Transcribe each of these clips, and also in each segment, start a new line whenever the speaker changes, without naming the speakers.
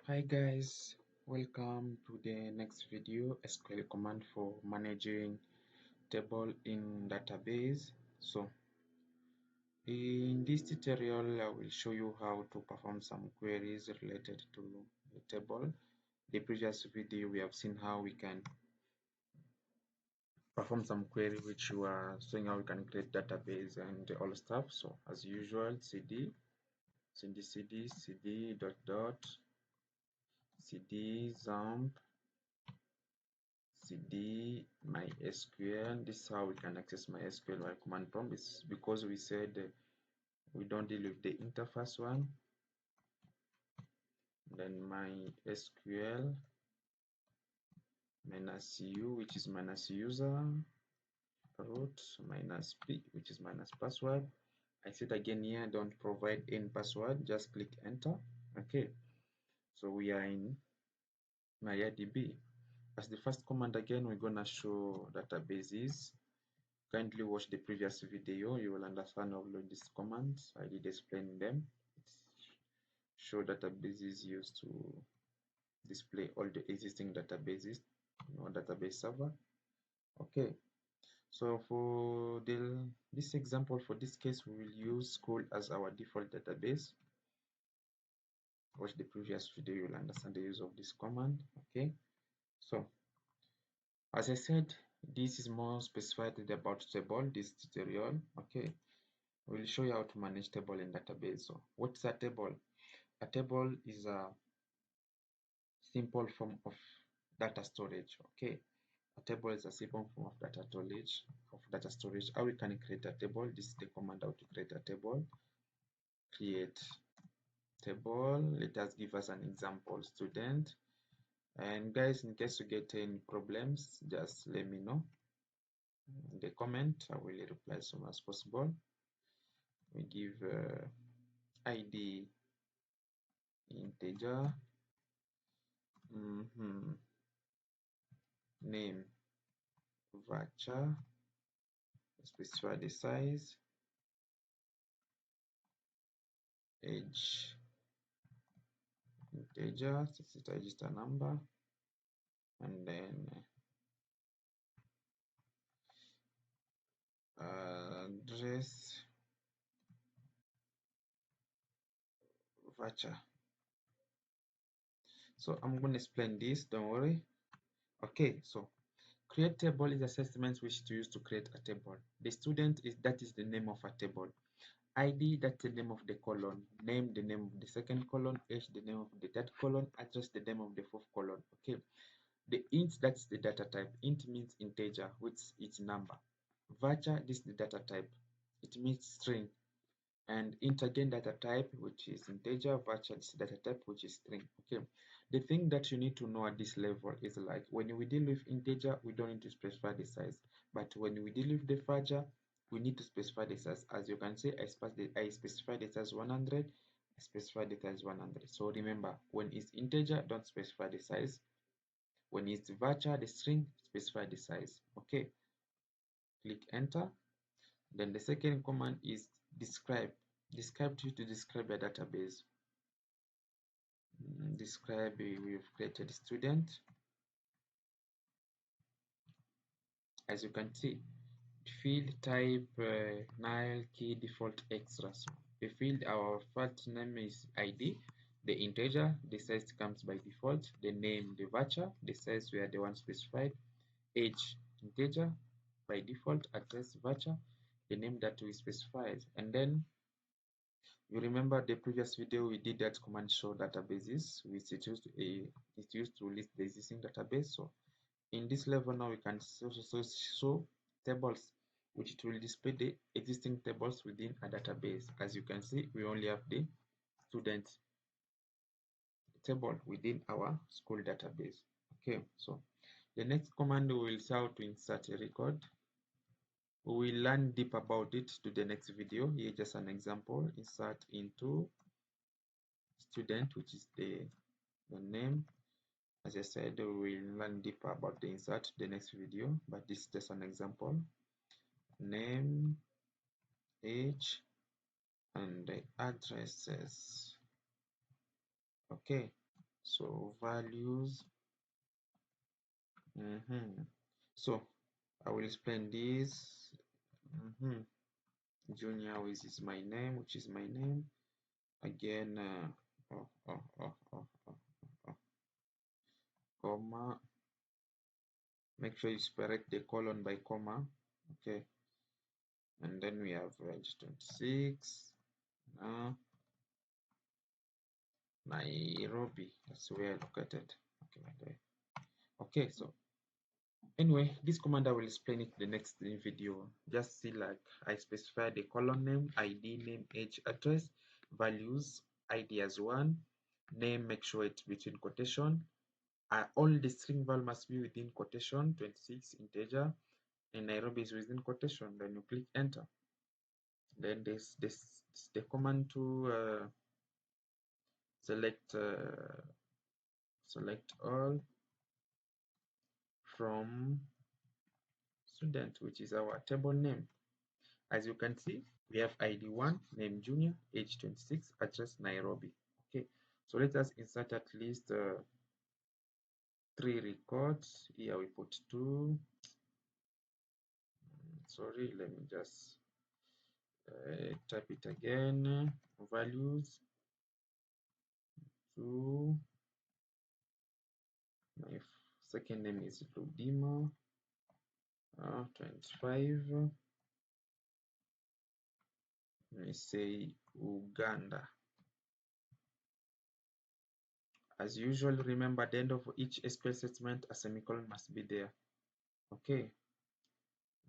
Hi guys, welcome to the next video, SQL command for managing table in database. So in this tutorial I will show you how to perform some queries related to the table. The previous video we have seen how we can perform some query which we are showing how we can create database and all stuff. So as usual, cd dot dot cd xampp cd MySQL. This is how we can access MySQL by command prompt. It's because we said we don't deal with the interface one. Then MySQL minus u, which is minus user, root minus p, which is minus password. I said again here, don't provide any password, just click enter. Okay, so we are in MariaDB. As the first command again, we're gonna show databases. Kindly watch the previous video, you will understand how to these commands. I did explain them. Show databases used to display all the existing databases, database server. Okay, so for this example, for this case, we will use school as our default database. Watch the previous video, you'll understand the use of this command. Okay, so as I said, this is more specified about table, this tutorial. Okay, we'll show you how to manage table in database. So what's a table? A table is a simple form of data storage. Okay, a table is a simple form of data storage. How we can create a table? This is the command how to create a table. Create table. Let us give us an example student. And guys, in case you get any problems, just let me know in the comment. I will reply as soon as possible. We give ID integer, name varchar, specify the size, age integer, it's a register number, and then address varchar. So I'm going to explain this, don't worry. Okay, so create table is a statement which to use to create a table. The student is that is the name of a table. ID, that's the name of the column. Name, the name of the second column. Age, the name of the third column. Address, the name of the fourth column. Okay. The int, that's the data type. Int means integer, which is number. Varchar, this is the data type. It means string. And int again data type, which is integer. Varchar, this data type, which is string. Okay. The thing that you need to know at this level is like when we deal with integer, we don't need to specify the size. But when we deal with the varchar, we need to specify the size. As you can see, I specify the size 100. I specify the size 100. So remember, when it's integer, don't specify the size. When it's varchar, the string, specify the size. Okay, click enter. Then the second command is describe. Describe to describe a database. Describe, we've created student. As you can see, field type null key default extra. So the field, our first name is ID, the integer, the size comes by default, the name, the varchar, the size we are the one specified, age integer by default, address varchar, the name that we specified. And then you remember the previous video we did that command show databases, which it used to list the existing database. So in this level now we can show tables, which it will display the existing tables within a database. As you can see, we only have the student table within our school database. Okay, so the next command we will see how to insert a record. We will learn deep about it to the next video. Here just an example. Insert into student, which is the name. As I said, we will learn deeper about the insert the next video, but this is just an example. Name, age, and the addresses. Okay, So values. So I will explain this. Junior, which is my name, again. Comma. Make sure you separate the colon by comma. Okay, and then we have age 26. Nairobi, that's where located. Okay, so anyway, this command I will explain it in the next video. Just see, like, I specify the column name, ID, name, age, address, values, ID as one, name, make sure it's between quotation. All the string value must be within quotation, 26 integer, and Nairobi is within quotation. Then you click enter. Then this the command to select all from student, which is our table name. As you can see, we have ID 1, name Junior, age 26, address Nairobi. Okay, so let us insert at least 3 records. Here we put 2. Sorry, let me just type it again. Values 2. My second name is Ludima. 25. Let me say Uganda. As usual, remember at the end of each SQL statement, a semicolon must be there. Okay,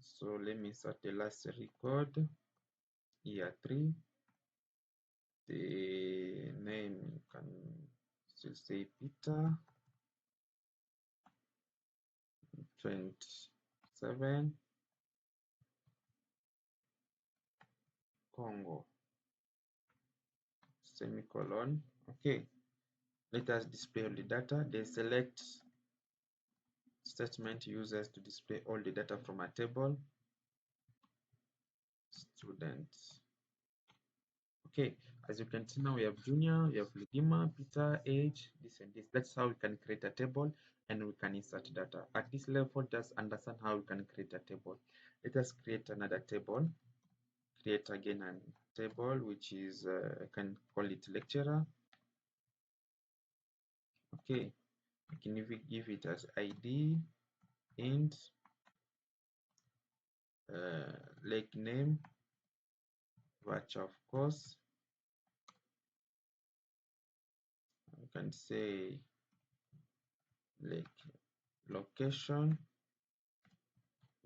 so let me insert the last record. Year 3. The name can still say Peter. 27. Congo. Semicolon. Okay, let us display all the data. The select statement uses to display all the data from a table. Students. Okay, as you can see now, we have Junior, we have Ludima, Peter, age, this and this. That's how we can create a table and we can insert data. At this level, just understand how we can create a table. Let us create another table. Create again a table, which is, I can call it lecturer. Okay, I can even give it as ID, int, lake name, varchar of course. I can say lake location,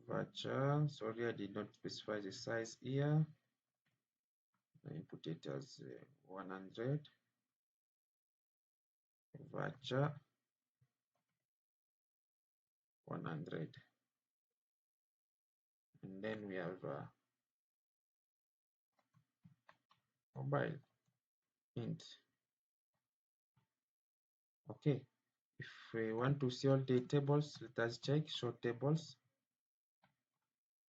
varchar. Sorry, I did not specify the size here. I put it as 100. Varchar 100. And then we have mobile int. Okay, if we want to see all the tables, let us check show tables.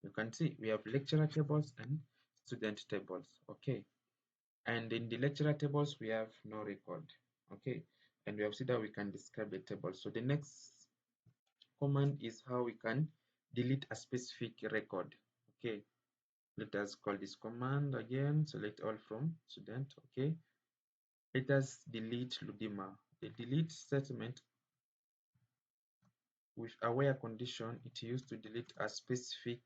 You can see we have lecturer tables and student tables. Okay, and in the lecturer tables we have no record. Okay, and we have seen that we can describe the table. So the next command is how we can delete a specific record. Okay, let us call this command again. Select all from student. Okay, let us delete Ludima. The delete statement with a where condition, it used to delete a specific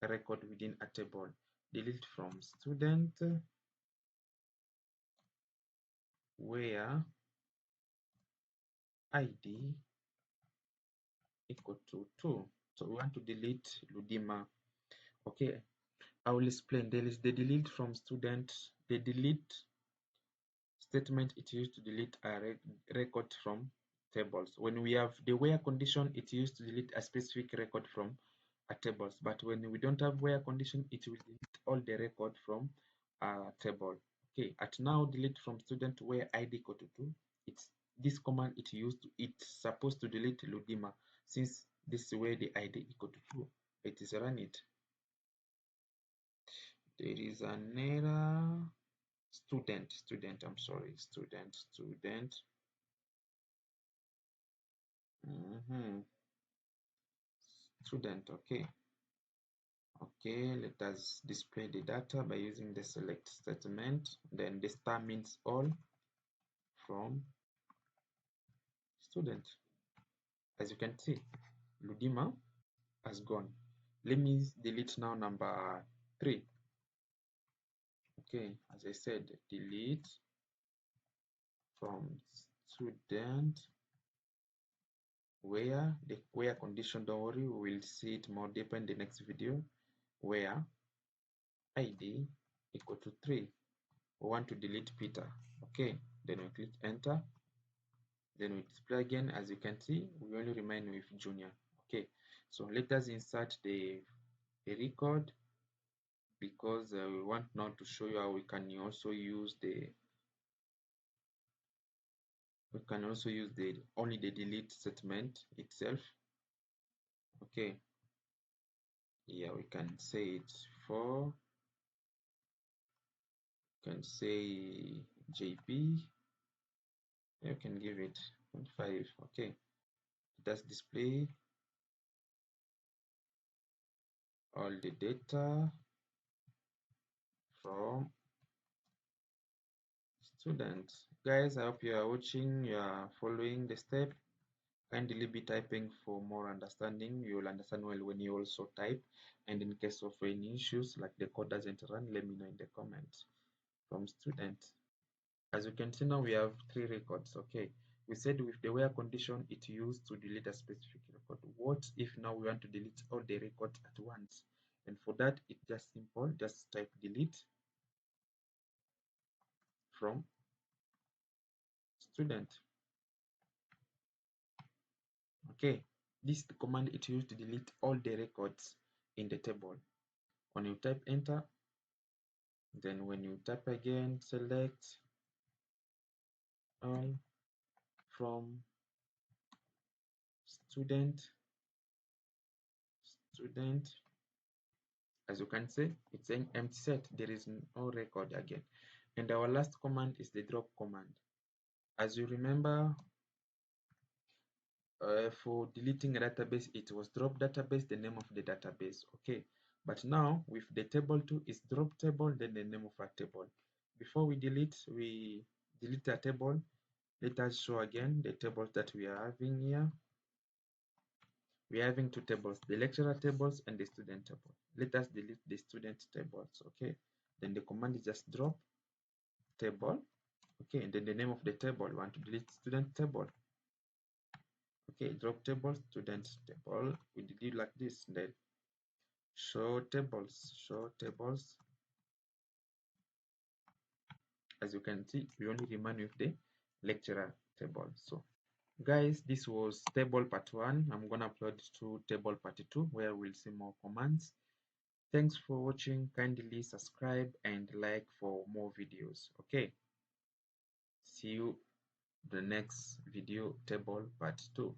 record within a table. Delete from student where ID equal to 2. So we want to delete Ludima. Okay, I will explain. There is the delete from student. The delete statement, it used to delete a record from tables. When we have the where condition, it used to delete a specific record from a tables. But when we don't have where condition, it will delete all the record from a table. Okay, at now delete from student where ID equal to 2. It's this command it's supposed to delete Ludima, since this is where the ID equal to 2. It is run it. There is an error. I'm sorry, student. Student. Okay, let us display the data by using the select statement. Then the star means all from student. As you can see, Ludima has gone. Let me delete now number 3. Okay, as I said, delete from student where the where condition, don't worry, we will see it more deeper in the next video, where id equal to 3. We want to delete Peter. Okay, then we click enter. Then we display again. As you can see, we only remain with Junior. Okay, so let us insert the record, because we want now to show you how we can also use the only the delete statement itself. Okay, yeah, we can say it for, can say JP. You can give it 0.5. Okay, that's display all the data from students. Guys, I hope you are watching, you are following the step. Kindly be typing for more understanding. You will understand well when you also type. And in case of any issues like the code doesn't run, let me know in the comments. From student, as you can see now, we have 3 records. Okay, we said with the where condition, it used to delete a specific record. What if now we want to delete all the records at once? And for that, it's just simple. Just type delete from student. Okay, this is the command it used to delete all the records in the table. When you type enter, then when you type again, select all from student. As you can see, it's saying empty set. There is no record again. And our last command is the drop command. As you remember, for deleting a database, it was drop database, the name of the database. Okay, but now with the table 2 is drop table, then the name of a table. Before we delete a table. Let us show again the tables that we are having here. We are having 2 tables, the lecturer tables and the student table. Let us delete the student tables. Okay, then the command is just drop table. Okay, and then the name of the table, we want to delete student table. Okay, drop table, student table. We did it like this. Then show tables. As you can see, we only remain with the lecturer table. So guys, this was table part 1. I'm gonna upload to table part 2, where we'll see more commands. Thanks for watching. Kindly subscribe and like for more videos. Okay, see you the next video, table part 2.